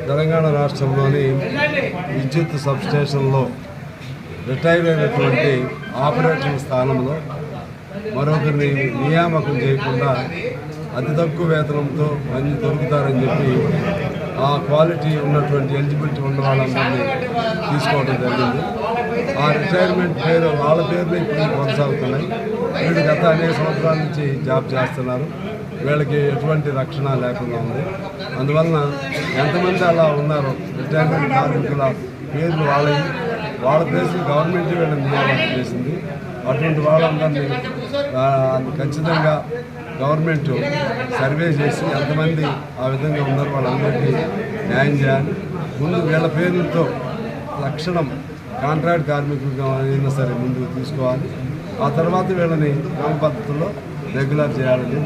తెలంగాణ రాష్ట్రంలోని విద్యుత్ సబ్స్టేషన్లో రిటైర్ అయినటువంటి ఆపరేటర్ స్థానంలో మరొకరిని నియామకం చేయకుండా అతి తక్కువ వేతనంతో పని దొరుకుతారని చెప్పి ఆ క్వాలిటీ ఉన్నటువంటి ఎలిజిబిలిటీ ఉన్న వాళ్ళందరినీ తీసుకోవడం జరిగింది. ఆ రిటైర్మెంట్ పేరు వాళ్ళ పేర్లు ఇప్పుడు కొనసాగుతున్నాయి. వీళ్ళు గత అనేక సంవత్సరాల నుంచి జాబ్ చేస్తున్నారు. వీళ్ళకి ఎటువంటి రక్షణ లేకుండా ఉంది. అందువలన ఎంతమంది అలా ఉన్నారో రిటైర్మెంట్ కార్మికుల పేర్లు వాళ్ళ ప్లేస్లో గవర్నమెంట్ వీళ్ళని నియామకం చేసింది. అటువంటి వాళ్ళందరినీ ఖచ్చితంగా గవర్నమెంట్ సర్వే చేసి ఎంతమంది ఆ విధంగా ఉన్నారో వాళ్ళందరికీ న్యాయం చేయాలి. ముందు వీళ్ళ పేర్లతో లక్షణం కాంట్రాక్ట్ కార్మికులుగా అయినా సరే ముందుకు తీసుకోవాలి. ఆ తర్వాత వీళ్ళని క్రమ పద్ధతిలో రెగ్యులర్ చేయాలని